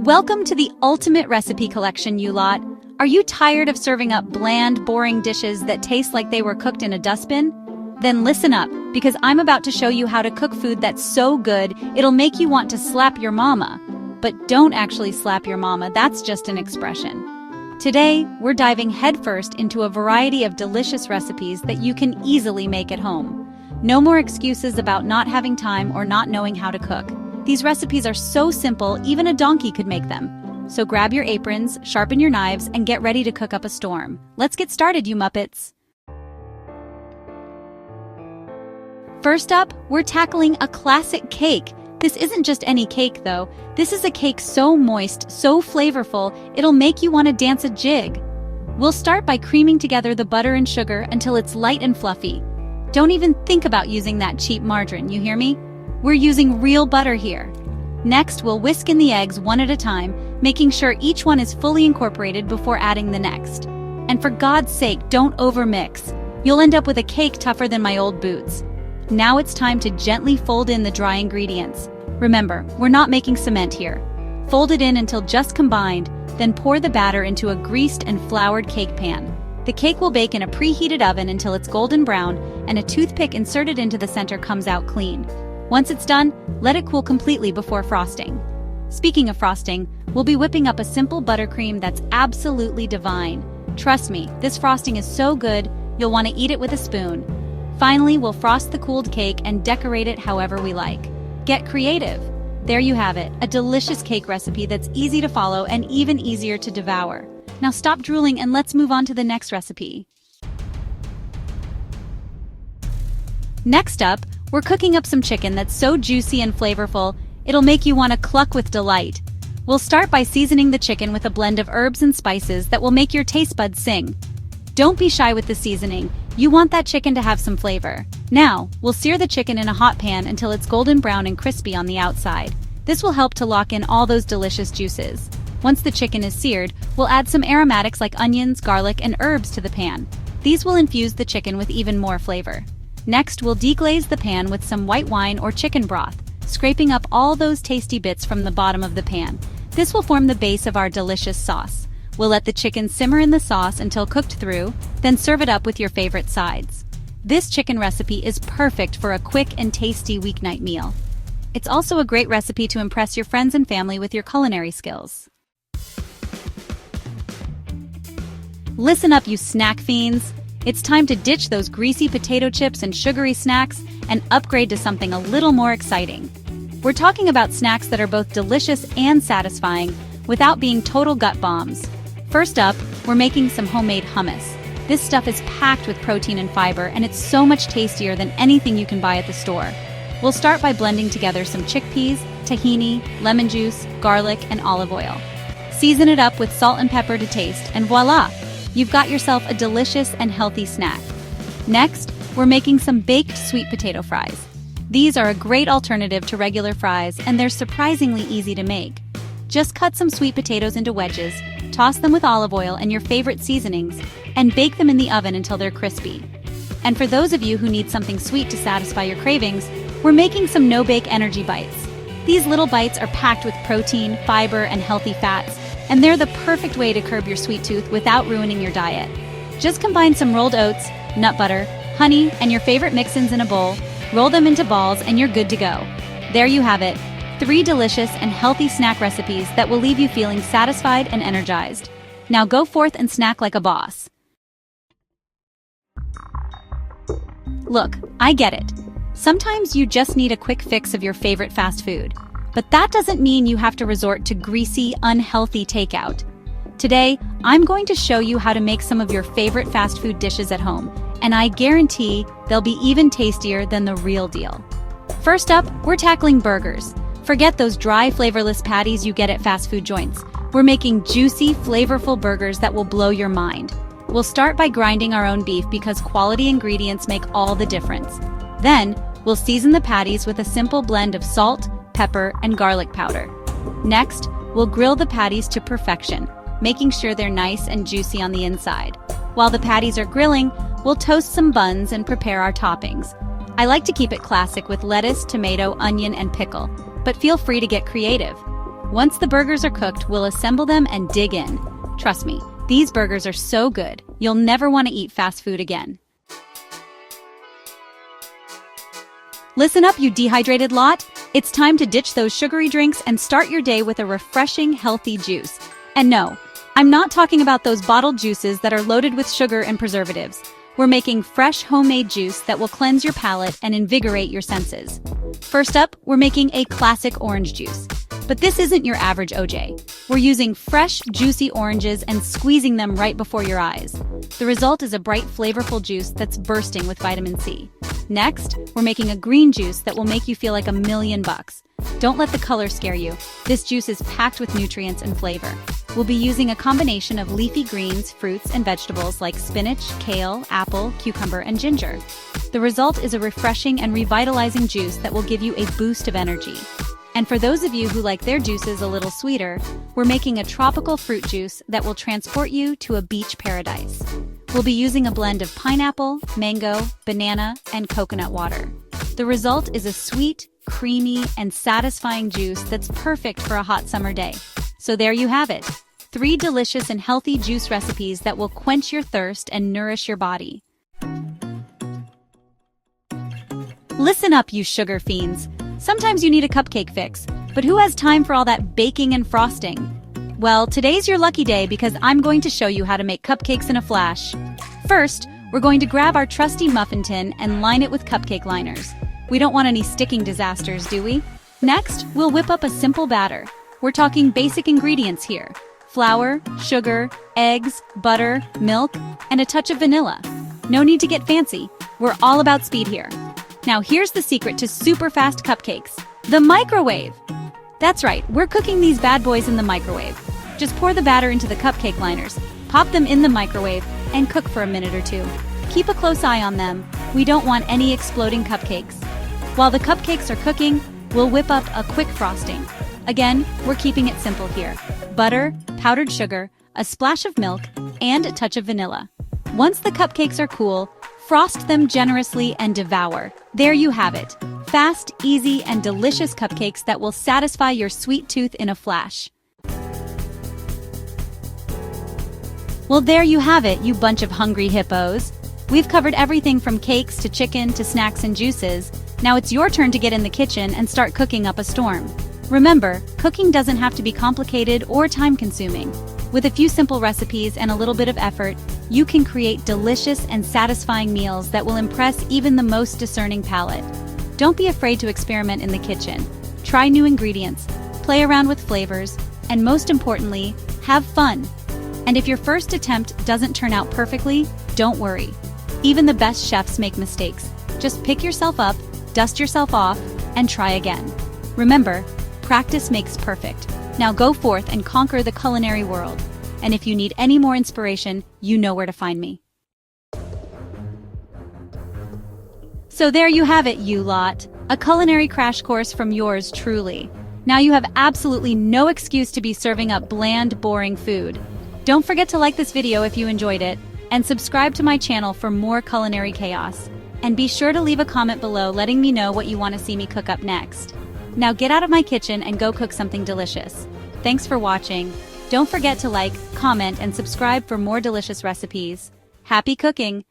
Welcome to the ultimate recipe collection, you lot. Are you tired of serving up bland, boring dishes that taste like they were cooked in a dustbin? Then listen up, because I'm about to show you how to cook food that's so good, it'll make you want to slap your mama. But don't actually slap your mama, that's just an expression. Today, we're diving headfirst into a variety of delicious recipes that you can easily make at home. No more excuses about not having time or not knowing how to cook. These recipes are so simple, even a donkey could make them. So grab your aprons, sharpen your knives, and get ready to cook up a storm. Let's get started, you Muppets! First up, we're tackling a classic cake. This isn't just any cake, though. This is a cake so moist, so flavorful, it'll make you want to dance a jig. We'll start by creaming together the butter and sugar until it's light and fluffy. Don't even think about using that cheap margarine, you hear me? We're using real butter here. Next, we'll whisk in the eggs one at a time, making sure each one is fully incorporated before adding the next. And for God's sake, don't overmix. You'll end up with a cake tougher than my old boots. Now it's time to gently fold in the dry ingredients. Remember, we're not making cement here. Fold it in until just combined, then pour the batter into a greased and floured cake pan. The cake will bake in a preheated oven until it's golden brown, and a toothpick inserted into the center comes out clean. Once it's done, let it cool completely before frosting. Speaking of frosting, we'll be whipping up a simple buttercream that's absolutely divine. Trust me, this frosting is so good, you'll want to eat it with a spoon. Finally, we'll frost the cooled cake and decorate it however we like. Get creative! There you have it, a delicious cake recipe that's easy to follow and even easier to devour. Now stop drooling and let's move on to the next recipe. Next up, we're cooking up some chicken that's so juicy and flavorful, it'll make you want to cluck with delight. We'll start by seasoning the chicken with a blend of herbs and spices that will make your taste buds sing. Don't be shy with the seasoning, you want that chicken to have some flavor. Now, we'll sear the chicken in a hot pan until it's golden brown and crispy on the outside. This will help to lock in all those delicious juices. Once the chicken is seared, we'll add some aromatics like onions, garlic, and herbs to the pan. These will infuse the chicken with even more flavor. Next, we'll deglaze the pan with some white wine or chicken broth, scraping up all those tasty bits from the bottom of the pan. This will form the base of our delicious sauce. We'll let the chicken simmer in the sauce until cooked through, then serve it up with your favorite sides. This chicken recipe is perfect for a quick and tasty weeknight meal. It's also a great recipe to impress your friends and family with your culinary skills. Listen up, you snack fiends! It's time to ditch those greasy potato chips and sugary snacks and upgrade to something a little more exciting. We're talking about snacks that are both delicious and satisfying without being total gut bombs. First up, we're making some homemade hummus. This stuff is packed with protein and fiber, and it's so much tastier than anything you can buy at the store. We'll start by blending together some chickpeas, tahini, lemon juice, garlic, and olive oil. Season it up with salt and pepper to taste, and voila! You've got yourself a delicious and healthy snack. Next, we're making some baked sweet potato fries. These are a great alternative to regular fries, and they're surprisingly easy to make. Just cut some sweet potatoes into wedges, toss them with olive oil and your favorite seasonings, and bake them in the oven until they're crispy. And for those of you who need something sweet to satisfy your cravings, we're making some no-bake energy bites. These little bites are packed with protein, fiber, and healthy fats, and they're the perfect way to curb your sweet tooth without ruining your diet. Just combine some rolled oats, nut butter, honey, and your favorite mix-ins in a bowl, roll them into balls, and you're good to go. There you have it, 3 delicious and healthy snack recipes that will leave you feeling satisfied and energized. Now go forth and snack like a boss. Look, I get it. Sometimes you just need a quick fix of your favorite fast food. But that doesn't mean you have to resort to greasy, unhealthy takeout. Today, I'm going to show you how to make some of your favorite fast food dishes at home, and I guarantee they'll be even tastier than the real deal. First up, we're tackling burgers. Forget those dry, flavorless patties you get at fast food joints. We're making juicy, flavorful burgers that will blow your mind. We'll start by grinding our own beef because quality ingredients make all the difference. Then, we'll season the patties with a simple blend of salt, pepper, and garlic powder. Next, we'll grill the patties to perfection, making sure they're nice and juicy on the inside. While the patties are grilling, we'll toast some buns and prepare our toppings. I like to keep it classic with lettuce, tomato, onion, and pickle, but feel free to get creative. Once the burgers are cooked, we'll assemble them and dig in. Trust me, these burgers are so good, you'll never want to eat fast food again. Listen up, you dehydrated lot! It's time to ditch those sugary drinks and start your day with a refreshing, healthy juice. And no, I'm not talking about those bottled juices that are loaded with sugar and preservatives. We're making fresh homemade juice that will cleanse your palate and invigorate your senses. First up, we're making a classic orange juice. But this isn't your average OJ. We're using fresh, juicy oranges and squeezing them right before your eyes. The result is a bright, flavorful juice that's bursting with vitamin C. Next, we're making a green juice that will make you feel like $1,000,000. Don't let the color scare you. This juice is packed with nutrients and flavor. We'll be using a combination of leafy greens, fruits, and vegetables like spinach, kale, apple, cucumber, and ginger. The result is a refreshing and revitalizing juice that will give you a boost of energy. And for those of you who like their juices a little sweeter, we're making a tropical fruit juice that will transport you to a beach paradise. We'll be using a blend of pineapple, mango, banana, and coconut water. The result is a sweet, creamy, and satisfying juice that's perfect for a hot summer day. So there you have it. 3 delicious and healthy juice recipes that will quench your thirst and nourish your body. Listen up, you sugar fiends. Sometimes you need a cupcake fix, but who has time for all that baking and frosting? Well, today's your lucky day because I'm going to show you how to make cupcakes in a flash. First, we're going to grab our trusty muffin tin and line it with cupcake liners. We don't want any sticking disasters, do we? Next, we'll whip up a simple batter. We're talking basic ingredients here: flour, sugar, eggs, butter, milk, and a touch of vanilla. No need to get fancy. We're all about speed here. Now here's the secret to super fast cupcakes: the microwave. That's right, we're cooking these bad boys in the microwave. Just pour the batter into the cupcake liners, pop them in the microwave, and cook for a minute or two. Keep a close eye on them. We don't want any exploding cupcakes. While the cupcakes are cooking, we'll whip up a quick frosting. Again, we're keeping it simple here: butter, powdered sugar, a splash of milk, and a touch of vanilla. Once the cupcakes are cool, frost them generously and devour. There you have it. Fast, easy, and delicious cupcakes that will satisfy your sweet tooth in a flash. Well, there you have it, you bunch of hungry hippos. We've covered everything from cakes to chicken to snacks and juices. Now it's your turn to get in the kitchen and start cooking up a storm. Remember, cooking doesn't have to be complicated or time-consuming. With a few simple recipes and a little bit of effort, you can create delicious and satisfying meals that will impress even the most discerning palate. Don't be afraid to experiment in the kitchen. Try new ingredients, play around with flavors, and most importantly, have fun. And if your first attempt doesn't turn out perfectly, don't worry. Even the best chefs make mistakes. Just pick yourself up, dust yourself off, and try again. Remember, practice makes perfect. Now go forth and conquer the culinary world. And if you need any more inspiration, you know where to find me. So there you have it, you lot. A culinary crash course from yours truly. Now you have absolutely no excuse to be serving up bland, boring food. Don't forget to like this video if you enjoyed it, and subscribe to my channel for more culinary chaos. And be sure to leave a comment below letting me know what you want to see me cook up next. Now get out of my kitchen and go cook something delicious. Thanks for watching. Don't forget to like, comment, and subscribe for more delicious recipes. Happy cooking!